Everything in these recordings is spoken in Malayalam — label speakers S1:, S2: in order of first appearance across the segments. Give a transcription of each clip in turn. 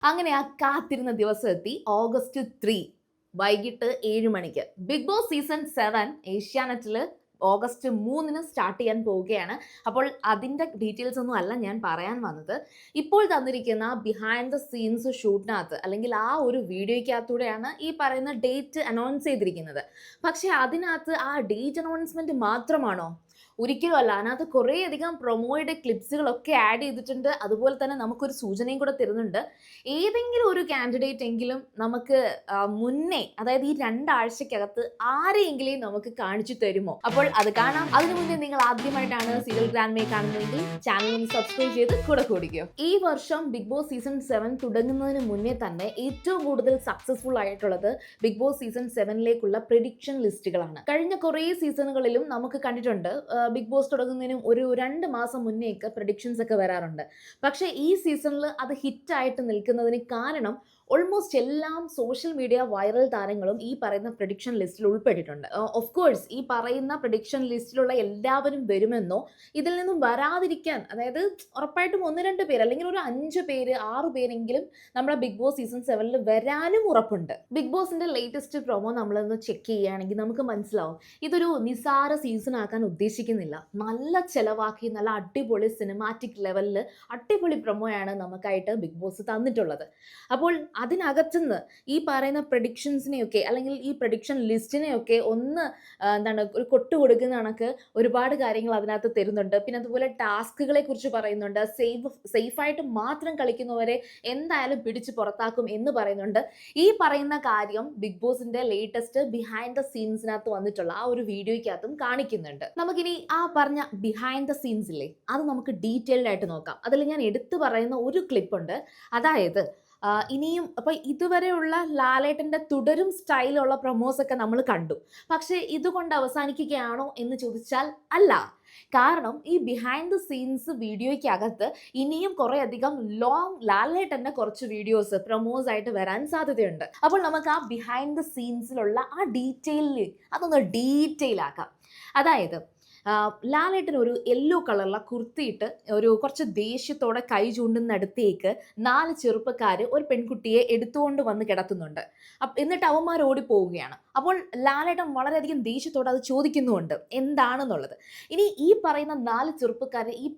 S1: അങ്ങനെ ആ കാത്തിരുന്ന ദിവസം എത്തി. ഓഗസ്റ്റ് 3 വൈകിട്ട് 7 മണിക്ക് ബിഗ് ബോസ് സീസൺ 7 ഏഷ്യാനെറ്റിൽ ഓഗസ്റ്റ് 3 സ്റ്റാർട്ട് ചെയ്യാൻ പോവുകയാണ്. അപ്പോൾ അതിൻ്റെ ഡീറ്റെയിൽസ് ഒന്നും അല്ല ഞാൻ പറയാൻ വന്നത്. ഇപ്പോൾ തന്നിരിക്കുന്ന ബിഹൈൻഡ് ദ സീൻസ് ഷൂട്ടിനകത്ത് അല്ലെങ്കിൽ ആ ഒരു വീഡിയോയ്ക്കകത്തൂടെയാണ് ഈ പറയുന്ന ഡേറ്റ് അനൗൺസ് ചെയ്തിരിക്കുന്നത്. പക്ഷേ അതിനകത്ത് ആ ഡേറ്റ് അനൗൺസ്മെന്റ് മാത്രമാണോ? ഒരിക്കലും അല്ല. അതിനകത്ത് കുറേയധികം പ്രൊമോയുടെ ക്ലിപ്സുകളൊക്കെ ആഡ് ചെയ്തിട്ടുണ്ട്. അതുപോലെ തന്നെ നമുക്കൊരു സൂചനയും കൂടെ തരുന്നുണ്ട്. ഏതെങ്കിലും ഒരു കാൻഡിഡേറ്റ് എങ്കിലും നമുക്ക് മുന്നേ, അതായത് ഈ 2 ആഴ്ചക്കകത്ത് ആരെയെങ്കിലും നമുക്ക് കാണിച്ചു തരുമോ? അപ്പോൾ അത് കാണാം. അതിനു മുന്നേ നിങ്ങൾ ആദ്യമായിട്ടാണ് സീരിയൽ ഗ്രാൻഡ്മേ കാണുന്നതെങ്കിൽ ചാനൽ ഒന്ന് സബ്സ്ക്രൈബ് ചെയ്ത് കൂടെ കൂടിക്കോ. ഈ വർഷം ബിഗ് ബോസ് സീസൺ 7 തുടങ്ങുന്നതിന് മുന്നേ തന്നെ ഏറ്റവും കൂടുതൽ സക്സസ്ഫുൾ ആയിട്ടുള്ളത് ബിഗ് ബോസ് സീസൺ 7ലേക്കുള്ള പ്രെഡിക്ഷൻ ലിസ്റ്റുകളാണ്. കഴിഞ്ഞ കുറേ സീസണുകളിലും നമുക്ക് കണ്ടിട്ടുണ്ട് ബിഗ് ബോസ് തുടങ്ങുന്നതിനും ഒരു 2 മാസം മുന്നേക്ക് പ്രഡിക്ഷൻസ് ഒക്കെ വരാറുണ്ട്. പക്ഷേ ഈ സീസണിൽ അത് ഹിറ്റായിട്ട് നിൽക്കുന്നതിന് കാരണം ഓൾമോസ്റ്റ് എല്ലാം സോഷ്യൽ മീഡിയ വൈറൽ താരങ്ങളും ഈ പറയുന്ന പ്രഡിക്ഷൻ ലിസ്റ്റിൽ ഉൾപ്പെട്ടിട്ടുണ്ട്. ഓഫ് കോഴ്സ് ഈ പറയുന്ന പ്രഡിക്ഷൻ ലിസ്റ്റിലുള്ള എല്ലാവരും വരുമെന്നോ ഇതിൽ നിന്നും വരാതിരിക്കാൻ, അതായത് ഉറപ്പായിട്ടും 1-2 പേര് അല്ലെങ്കിൽ ഒരു 5 പേര് 6 പേരെങ്കിലും നമ്മുടെ ബിഗ് ബോസ് സീസൺ 7 വരാനും ഉറപ്പുണ്ട്. ബിഗ് ബോസിന്റെ ലേറ്റസ്റ്റ് പ്രൊമോ നമ്മളൊന്ന് ചെക്ക് ചെയ്യുകയാണെങ്കിൽ നമുക്ക് മനസ്സിലാവും ഇതൊരു നിസാര സീസൺ ആക്കാൻ ഉദ്ദേശിക്കുന്നില്ല. നല്ല ചെലവാക്കി നല്ല അടിപൊളി സിനിമാറ്റിക് ലെവലിൽ അടിപൊളി പ്രൊമോയാണ് നമുക്കായിട്ട് ബിഗ് ബോസ് തന്നിട്ടുള്ളത്. അപ്പോൾ അതിനകത്തുനിന്ന് ഈ പറയുന്ന പ്രഡിക്ഷൻസിനെയൊക്കെ അല്ലെങ്കിൽ ഈ പ്രഡിക്ഷൻ ലിസ്റ്റിനെയൊക്കെ ഒന്ന് ഒരു കൊട്ട് കൊടുക്കുന്ന കണക്ക് ഒരുപാട് കാര്യങ്ങൾ അതിനകത്ത് തരുന്നുണ്ട്. പിന്നെ അതുപോലെ ടാസ്കുകളെ കുറിച്ച് പറയുന്നുണ്ട്. സേഫായിട്ട് മാത്രം കളിക്കുന്നവരെ എന്തായാലും പിടിച്ച് പുറത്താക്കും എന്ന് പറയുന്നുണ്ട്. ഈ പറയുന്ന കാര്യം ബിഗ് ബോസിന്റെ ലേറ്റസ്റ്റ് ബിഹൈൻഡ് ദ സീൻസിനകത്ത് വന്നിട്ടുള്ള ആ ഒരു വീഡിയോയ്ക്കകത്തും കാണിക്കുന്നുണ്ട്. നമുക്കിനി ആ പറഞ്ഞ ബിഹൈൻഡ് ദ സീൻസ് ഇല്ലേ, അത് നമുക്ക് ഡീറ്റെയിൽഡ് ആയിട്ട് നോക്കാം. അതിൽ ഞാൻ എടുത്തു പറയുന്ന ഒരു ക്ലിപ്പുണ്ട്. അതായത് ഇനിയും അപ്പോൾ ഇതുവരെയുള്ള ലാലേട്ടൻ്റെ തുടരും സ്റ്റൈലുള്ള പ്രൊമോസൊക്കെ നമ്മൾ കണ്ടു. പക്ഷേ ഇതുകൊണ്ട് അവസാനിക്കുകയാണോ എന്ന് ചോദിച്ചാൽ അല്ല. കാരണം ഈ ബിഹൈൻഡ് ദ സീൻസ് വീഡിയോയ്ക്കകത്ത് ഇനിയും കുറേയധികം ലാലേട്ടൻ്റെ കുറച്ച് വീഡിയോസ് പ്രൊമോസ് ആയിട്ട് വരാൻ സാധ്യതയുണ്ട്. അപ്പോൾ നമുക്ക് ആ ബിഹൈൻഡ് ദ സീൻസിലുള്ള ആ അതൊന്ന് ഡീറ്റെയിൽ ആക്കാം. അതായത് ലാലേട്ടൻ ഒരു യെല്ലോ കളറുള്ള കുർത്തിയിട്ട് ഒരു കുറച്ച് ദേഷ്യത്തോടെ കൈ ചൂണ്ടുന്നിടത്തേക്ക് 4 ചെറുപ്പക്കാർ ഒരു പെൺകുട്ടിയെ എടുത്തുകൊണ്ട് വന്ന് കിടത്തുന്നുണ്ട്. എന്നിട്ട് അവന്മാർ ഓടിപ്പോവുകയാണ്. അപ്പോൾ ലാലേട്ടൻ വളരെയധികം ദേഷ്യത്തോടെ അത് ചോദിക്കുന്നുമുണ്ട് എന്താണെന്നുള്ളത്. ഇനി ഈ പറയുന്ന 4 ചെറുപ്പക്കാർ ഈ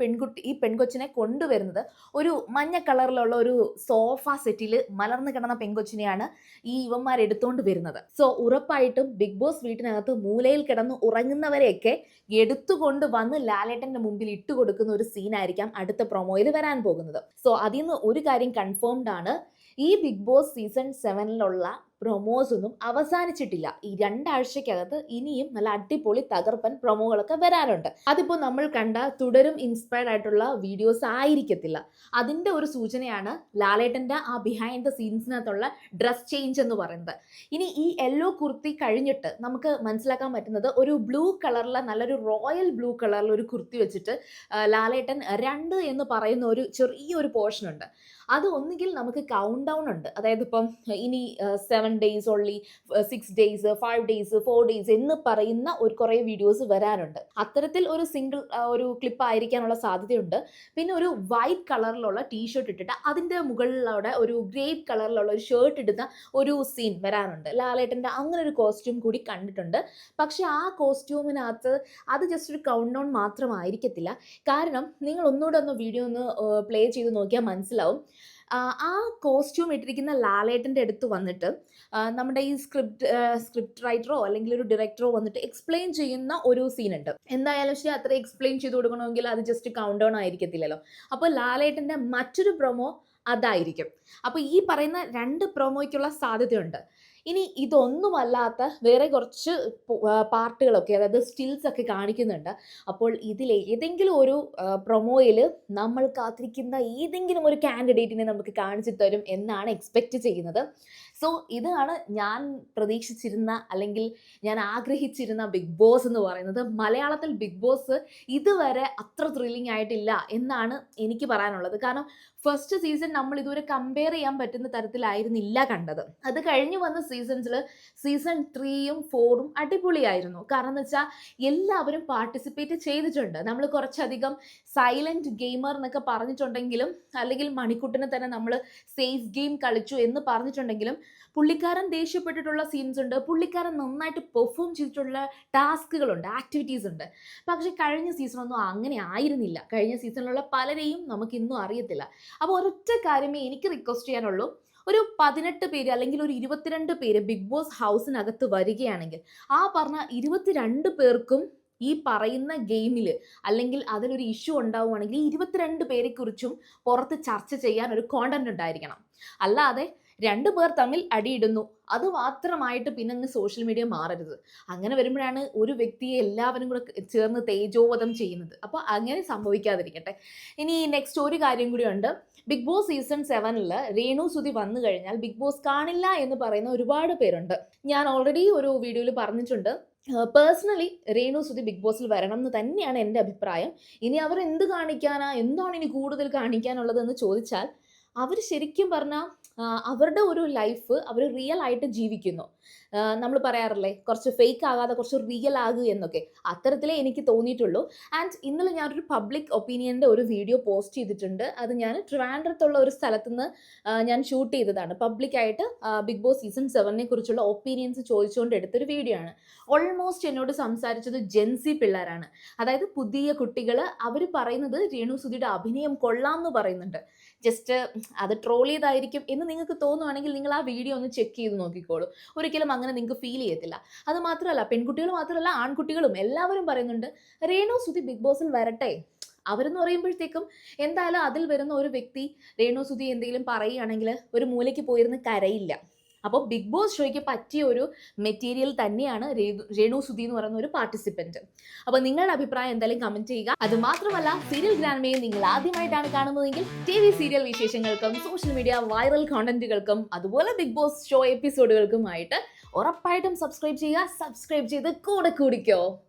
S1: പെൺകൊച്ചിനെ കൊണ്ടുവരുന്നത് ഒരു മഞ്ഞ കളറിലുള്ള ഒരു സോഫ സെറ്റിൽ മലർന്നു കിടന്ന പെൺകൊച്ചിനെയാണ് ഈ ഇവന്മാർ എടുത്തുകൊണ്ട് വരുന്നത്. സോ ഉറപ്പായിട്ടും ബിഗ് ബോസ് വീട്ടിനകത്ത് മൂലയിൽ കിടന്ന് ഉറങ്ങുന്നവരെയൊക്കെ എടുത്തുകൊണ്ട് വന്ന് ലാലേട്ടന്റെ മുമ്പിൽ ഇട്ടുകൊടുക്കുന്ന ഒരു സീനായിരിക്കാം അടുത്ത പ്രൊമോയിൽ വരാൻ പോകുന്നത്. സോ അതിൽ നിന്ന് ഒരു കാര്യം കൺഫേംഡ് ആണ്, ഈ ബിഗ് ബോസ് സീസൺ 7ലുള്ള പ്രൊമോസ് ഒന്നും അവസാനിച്ചിട്ടില്ല. ഈ 2 ആഴ്ചക്കകത്ത് ഇനിയും നല്ല അടിപൊളി തകർപ്പൻ പ്രൊമോകളൊക്കെ വരാറുണ്ട്. അതിപ്പോൾ നമ്മൾ കണ്ട തുടരും ഇൻസ്പയർഡ് ആയിട്ടുള്ള വീഡിയോസ് ആയിരിക്കത്തില്ല. അതിൻ്റെ ഒരു സൂചനയാണ് ലാലേട്ടൻ്റെ ആ ബിഹൈൻഡ് ദ സീൻസിനകത്തുള്ള ഡ്രസ് ചേഞ്ച് എന്ന് പറയുന്നത്. ഇനി ഈ യെല്ലോ കുർത്തി കഴിഞ്ഞിട്ട് നമുക്ക് മനസ്സിലാക്കാൻ പറ്റുന്നത് ഒരു ബ്ലൂ കളറിലെ നല്ലൊരു റോയൽ ബ്ലൂ കളറിൽ ഒരു കുർത്തി വെച്ചിട്ട് ലാലേട്ടൻ 2 എന്ന് പറയുന്ന ഒരു ചെറിയൊരു പോർഷൻ ഉണ്ട്. അത് ഒന്നുകിൽ നമുക്ക് കൗണ്ട് ഡൗൺ ഉണ്ട്, അതായത് ഇപ്പം ഇനി 7 days only, 6 days, 5 days, 4 days എന്ന് പറയുന്ന ഒരു കുറേ വീഡിയോസ് വരാനുണ്ട്. അത്തരത്തിൽ ഒരു സിംഗിൾ ഒരു ക്ലിപ്പ് ആയിരിക്കാനുള്ള സാധ്യതയുണ്ട്. പിന്നെ ഒരു വൈറ്റ് കളറിലുള്ള ടീഷർട്ട് ഇട്ടിട്ട് അതിൻ്റെ മുകളിലൂടെ ഒരു ഗ്രേപ്പ് കളറിലുള്ള ഒരു ഷർട്ട് ഇടുന്ന ഒരു സീൻ വരാനുണ്ട്. ലാലേട്ടൻ്റെ അങ്ങനെ ഒരു കോസ്റ്റ്യൂം കൂടി കണ്ടിട്ടുണ്ട്. പക്ഷെ ആ കോസ്റ്റ്യൂമിനകത്ത് അത് ജസ്റ്റ് ഒരു കൗണ്ട് ഡൗൺ മാത്രമായിരിക്കത്തില്ല. കാരണം നിങ്ങൾ ഒന്നുകൂടെ വീഡിയോ ഒന്ന് പ്ലേ ചെയ്ത് നോക്കിയാൽ മനസ്സിലാവും. ആ കോസ്റ്റ്യൂം ഇട്ടിരിക്കുന്ന ലാലേട്ടൻ്റെ അടുത്ത് വന്നിട്ട് നമ്മുടെ ഈ സ്ക്രിപ്റ്റ് റൈറ്ററോ അല്ലെങ്കിൽ ഒരു ഡയറക്ടറോ വന്നിട്ട് എക്സ്പ്ലെയിൻ ചെയ്യുന്ന ഒരു സീനുണ്ട്. എന്തായാലും ശരി, അത്ര എക്സ്പ്ലെയിൻ ചെയ്ത് കൊടുക്കണമെങ്കിൽ അത് ജസ്റ്റ് കൗണ്ട് ഡൗൺ ആയിരിക്കത്തില്ലല്ലോ. അപ്പോൾ ലാലേട്ടൻ്റെ മറ്റൊരു പ്രൊമോ അതായിരിക്കും. അപ്പോൾ ഈ പറയുന്ന 2 പ്രൊമോയ്ക്കുള്ള സാധ്യതയുണ്ട്. ഇനി ഇതൊന്നുമല്ലാത്ത വേറെ കുറച്ച് പാർട്ടുകളൊക്കെ, അതായത് സ്റ്റിൽസ് ഒക്കെ കാണിക്കുന്നുണ്ട്. അപ്പോൾ ഇതിൽ ഏതെങ്കിലും ഒരു പ്രൊമോയിൽ നമ്മൾ കാത്തിരിക്കുന്ന ഏതെങ്കിലും ഒരു കാൻഡിഡേറ്റിനെ നമുക്ക് കാണിച്ചു തരും എന്നാണ് എക്സ്പെക്റ്റ് ചെയ്യുന്നത്. സോ ഇതാണ് ഞാൻ പ്രതീക്ഷിച്ചിരുന്ന അല്ലെങ്കിൽ ഞാൻ ആഗ്രഹിച്ചിരുന്ന ബിഗ് ബോസ് എന്ന് പറയുന്നത്. മലയാളത്തിൽ ബിഗ് ബോസ് ഇതുവരെ അത്ര ത്രില്ലിംഗ് ആയിട്ടില്ല എന്നാണ് എനിക്ക് പറയാനുള്ളത്. കാരണം ഫസ്റ്റ് സീസൺ നമ്മൾ ഇതുവരെ കമ്പയർ ചെയ്യാൻ പറ്റുന്ന തരത്തിലായിരുന്നില്ല കണ്ടത്. അത് കഴിഞ്ഞ് വന്ന സീസൺസിൽ സീസൺ 3യും 4ഉം അടിപൊളിയായിരുന്നു. കാരണം എന്ന് വെച്ചാൽ എല്ലാവരും പാർട്ടിസിപ്പേറ്റ് ചെയ്തിട്ടുണ്ട്. നമ്മൾ കുറച്ചധികം സൈലന്റ് ഗെയിമർ എന്നൊക്കെ പറഞ്ഞിട്ടുണ്ടെങ്കിലും, അല്ലെങ്കിൽ മണിക്കുട്ടനെ തന്നെ നമ്മൾ സേഫ് ഗെയിം കളിച്ചു എന്ന് പറഞ്ഞിട്ടുണ്ടെങ്കിലും, പുള്ളിക്കാരൻ ദേഷ്യപ്പെട്ടിട്ടുള്ള സീൻസ് ഉണ്ട്, പുള്ളിക്കാരൻ നന്നായിട്ട് പെർഫോം ചെയ്തിട്ടുള്ള ടാസ്കുകളുണ്ട്, ആക്ടിവിറ്റീസ് ഉണ്ട്. പക്ഷെ കഴിഞ്ഞ സീസണൊന്നും അങ്ങനെ ആയിരുന്നില്ല. കഴിഞ്ഞ സീസണിലുള്ള പലരെയും നമുക്ക് ഇന്നും അറിയത്തില്ല. അപ്പോൾ ഒരൊറ്റ കാര്യമേ എനിക്ക് റിക്വസ്റ്റ് ചെയ്യാനുള്ളൂ, ഒരു 18 പേര് അല്ലെങ്കിൽ ഒരു 22 പേര് ബിഗ് ബോസ് ഹൗസിനകത്ത് വരികയാണെങ്കിൽ ആ പറഞ്ഞ 22 പേർക്കും ഈ പറയുന്ന ഗെയിമിൽ അല്ലെങ്കിൽ അതിലൊരു ഇഷ്യൂ ഉണ്ടാവുകയാണെങ്കിൽ ഈ 22 പേരെ കുറിച്ചും പുറത്ത് ചർച്ച ചെയ്യാൻ ഒരു കോണ്ടന്റ് ഉണ്ടായിരിക്കണം. അല്ലാതെ 2 പേർ തമ്മിൽ അടിയിടുന്നു, അത് മാത്രമായിട്ട് പിന്നെ അങ്ങ് സോഷ്യൽ മീഡിയ മാറരുത്. അങ്ങനെ വരുമ്പോഴാണ് ഒരു വ്യക്തിയെ എല്ലാവരും കൂടെ ചേർന്ന് തേജോവധം ചെയ്യുന്നത്. അപ്പോൾ അങ്ങനെ സംഭവിക്കാതിരിക്കട്ടെ. ഇനി നെക്സ്റ്റ് ഒരു കാര്യം കൂടിയുണ്ട്. ബിഗ് ബോസ് സീസൺ 7ൽ രേണു സുധി വന്നു കഴിഞ്ഞാൽ ബിഗ് ബോസ് കാണില്ല എന്ന് പറയുന്ന ഒരുപാട് പേരുണ്ട്. ഞാൻ ഓൾറെഡി ഒരു വീഡിയോയിൽ പറഞ്ഞിട്ടുണ്ട്, പേഴ്സണലി രേണു സുധി ബിഗ് ബോസിൽ വരണം എന്ന് തന്നെയാണ് എൻ്റെ അഭിപ്രായം. ഇനി അവർ എന്ത് കാണിക്കാനാ, എന്താണ് ഇനി കൂടുതൽ കാണിക്കാനുള്ളതെന്ന് ചോദിച്ചാൽ, അവർ ശരിക്കും പറഞ്ഞാൽ അവരുടെ ഒരു ലൈഫ് അവർ റിയൽ ആയിട്ട് ജീവിക്കുന്നു. നമ്മൾ പറയാറില്ലേ, കുറച്ച് ഫേക്ക് ആകാതെ കുറച്ച് റിയൽ ആകുക എന്നൊക്കെ, അത്തരത്തിലേ എനിക്ക് തോന്നിയിട്ടുള്ളൂ. ആൻഡ് ഇന്നലെ ഞാനൊരു പബ്ലിക് ഒപ്പീനിയൻ്റെ ഒരു വീഡിയോ പോസ്റ്റ് ചെയ്തിട്ടുണ്ട്. അത് ഞാൻ ട്രിവാൻഡ്രത്തുള്ള ഒരു സ്ഥലത്തുനിന്ന് ഞാൻ ഷൂട്ട് ചെയ്തതാണ്. പബ്ലിക്കായിട്ട് ബിഗ് ബോസ് സീസൺ 7നെ കുറിച്ചുള്ള ഒപ്പീനിയൻസ് ചോദിച്ചുകൊണ്ട് എടുത്തൊരു വീഡിയോ ആണ്. ഓൾമോസ്റ്റ് എന്നോട് സംസാരിച്ചത് ജെൻസി പിള്ളേരാണ്. അതായത് പുതിയ കുട്ടികൾ. അവർ പറയുന്നത് രേണു സുധിയുടെ അഭിനയം കൊള്ളാം എന്ന് പറയുന്നുണ്ട്. ജസ്റ്റ് അത് ട്രോൾ ചെയ്തായിരിക്കും എന്ന് നിങ്ങൾക്ക് തോന്നുവാണെങ്കിൽ നിങ്ങൾ ആ വീഡിയോ ഒന്ന് ചെക്ക് ചെയ്ത് നോക്കിക്കോളൂ. ഒരിക്കലും അങ്ങനെ നിങ്ങൾക്ക് ഫീൽ ചെയ്യത്തില്ല. അത് മാത്രമല്ല, പെൺകുട്ടികൾ മാത്രമല്ല ആൺകുട്ടികളും എല്ലാവരും പറയുന്നുണ്ട് രേണു സുധി ബിഗ് ബോസിൽ വരട്ടെ. അവരെന്ന് പറയുമ്പോഴത്തേക്കും എന്തായാലും അതിൽ വരുന്ന ഒരു വ്യക്തി രേണു സുധി എന്തെങ്കിലും പറയുകയാണെങ്കിൽ ഒരു മൂലയ്ക്ക് പോയിരുന്ന് കരയില്ല. അപ്പോൾ ബിഗ് ബോസ് ഷോയ്ക്ക് പറ്റിയ ഒരു മെറ്റീരിയൽ തന്നെയാണ് രേണു സുധി എന്ന് പറയുന്ന ഒരു പാർട്ടിസിപ്പൻറ്റ്. അപ്പോൾ നിങ്ങളുടെ അഭിപ്രായം എന്തായാലും കമൻറ്റ് ചെയ്യുക. അത് മാത്രമല്ല, സീരിയൽ ഗ്രാൻഡ്മയെ നിങ്ങൾ ആദ്യമായിട്ടാണ് കാണുന്നതെങ്കിൽ TV സീരിയൽ വിശേഷങ്ങൾക്കും സോഷ്യൽ മീഡിയ വൈറൽ കോണ്ടന്റുകൾക്കും അതുപോലെ ബിഗ് ബോസ് ഷോ എപ്പിസോഡുകൾക്കുമായിട്ട് ഉറപ്പായിട്ടും സബ്സ്ക്രൈബ് ചെയ്യുക. സബ്സ്ക്രൈബ് ചെയ്ത് കൂടെ കൂടിക്കോ.